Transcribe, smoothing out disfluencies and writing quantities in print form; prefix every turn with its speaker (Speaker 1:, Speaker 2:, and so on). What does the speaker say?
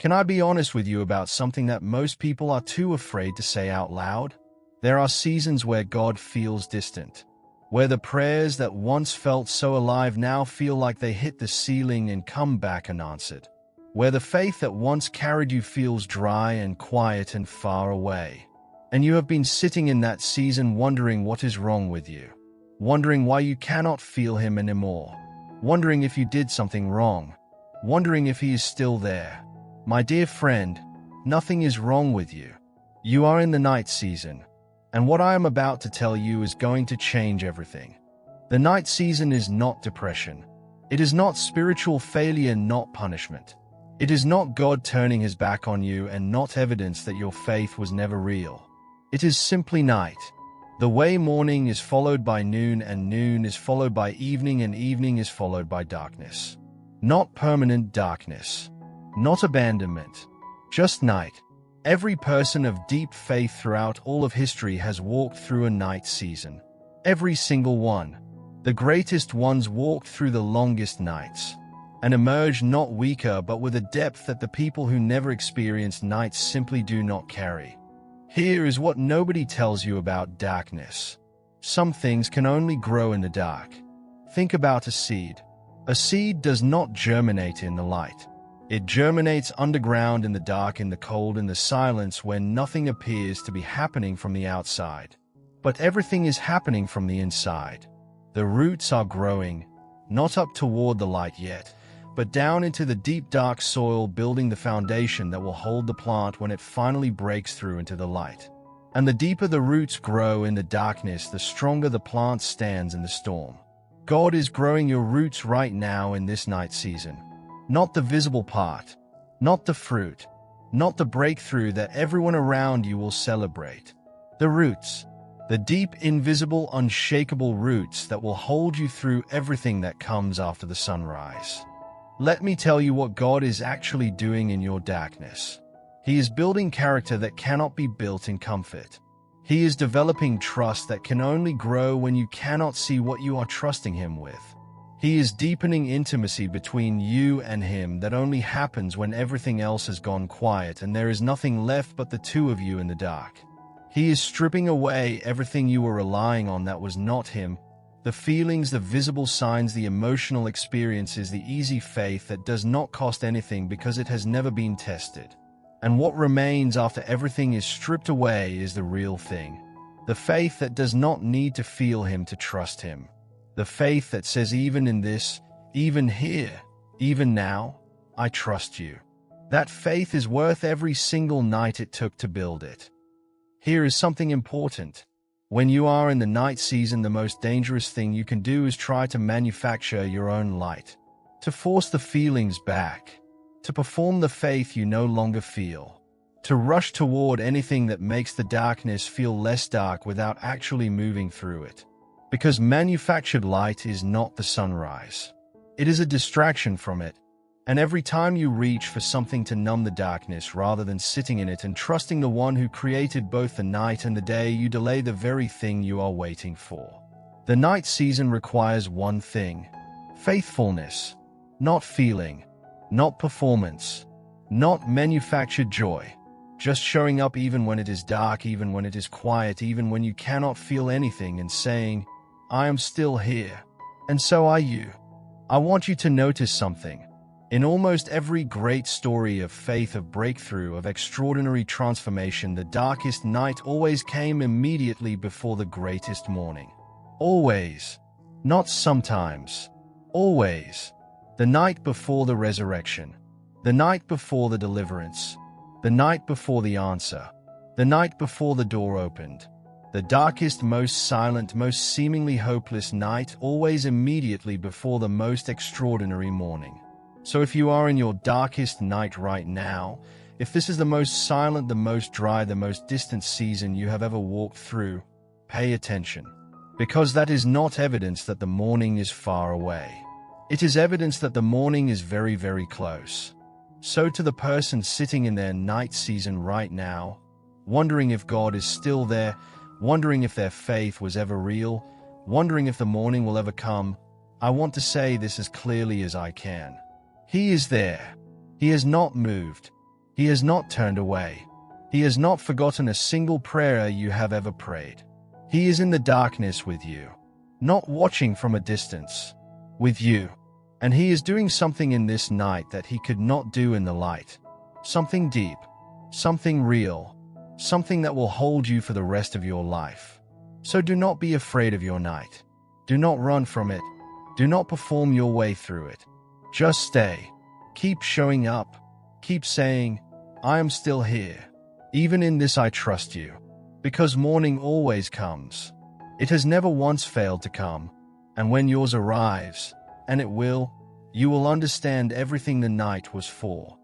Speaker 1: Can I be honest with you about something that most people are too afraid to say out loud? There are seasons where God feels distant, where the prayers that once felt so alive now feel like they hit the ceiling and come back unanswered, where the faith that once carried you feels dry and quiet and far away. And you have been sitting in that season wondering what is wrong with you, wondering why you cannot feel Him anymore, wondering if you did something wrong, wondering if He is still there. My dear friend, nothing is wrong with you. You are in the night season, and what I am about to tell you is going to change everything. The night season is not depression. It is not spiritual failure, not punishment. It is not God turning His back on you and not evidence that your faith was never real. It is simply night. The way morning is followed by noon and noon is followed by evening and evening is followed by darkness. Not permanent darkness. Not abandonment. Just night. Every person of deep faith throughout all of history has walked through a night season. Every single one. The greatest ones walked through the longest nights and emerged not weaker but with a depth that the people who never experienced nights simply do not carry. Here is what nobody tells you about darkness. Some things can only grow in the dark. Think about a seed. A seed does not germinate in the light. It germinates underground in the dark, in the cold, in the silence, where nothing appears to be happening from the outside. But everything is happening from the inside. The roots are growing, not up toward the light yet, but down into the deep dark soil, building the foundation that will hold the plant when it finally breaks through into the light. And the deeper the roots grow in the darkness, the stronger the plant stands in the storm. God is growing your roots right now in this night season. Not the visible part, not the fruit, not the breakthrough that everyone around you will celebrate. The roots, the deep, invisible, unshakable roots that will hold you through everything that comes after the sunrise. Let me tell you what God is actually doing in your darkness. He is building character that cannot be built in comfort. He is developing trust that can only grow when you cannot see what you are trusting Him with. He is deepening intimacy between you and Him that only happens when everything else has gone quiet and there is nothing left but the two of you in the dark. He is stripping away everything you were relying on that was not Him, the feelings, the visible signs, the emotional experiences, the easy faith that does not cost anything because it has never been tested. And what remains after everything is stripped away is the real thing. The faith that does not need to feel Him to trust Him. The faith that says, even in this, even here, even now, I trust you. That faith is worth every single night it took to build it. Here is something important. When you are in the night season, the most dangerous thing you can do is try to manufacture your own light, to force the feelings back, to perform the faith you no longer feel, to rush toward anything that makes the darkness feel less dark without actually moving through it. Because manufactured light is not the sunrise. It is a distraction from it. And every time you reach for something to numb the darkness rather than sitting in it and trusting the one who created both the night and the day, you delay the very thing you are waiting for. The night season requires one thing: faithfulness. Not feeling, not performance, not manufactured joy. Just showing up even when it is dark, even when it is quiet, even when you cannot feel anything, and saying, I am still here, and so are you. I want you to notice something. In almost every great story of faith, of breakthrough, of extraordinary transformation, the darkest night always came immediately before the greatest morning. Always. Not sometimes. Always. The night before the resurrection. The night before the deliverance. The night before the answer. The night before the door opened. The darkest, most silent, most seemingly hopeless night, always immediately before the most extraordinary morning. So if you are in your darkest night right now, if this is the most silent, the most dry, the most distant season you have ever walked through, pay attention. Because that is not evidence that the morning is far away. It is evidence that the morning is very, very close. So to the person sitting in their night season right now, wondering if God is still there, wondering if their faith was ever real, wondering if the morning will ever come, I want to say this as clearly as I can. He is there. He has not moved. He has not turned away. He has not forgotten a single prayer you have ever prayed. He is in the darkness with you, not watching from a distance, with you. And he is doing something in this night that he could not do in the light. Something deep, something real, something that will hold you for the rest of your life. So do not be afraid of your night. Do not run from it. Do not perform your way through it. Just stay. Keep showing up. Keep saying, I am still here. Even in this I trust you. Because morning always comes. It has never once failed to come. And when yours arrives, and it will, you will understand everything the night was for.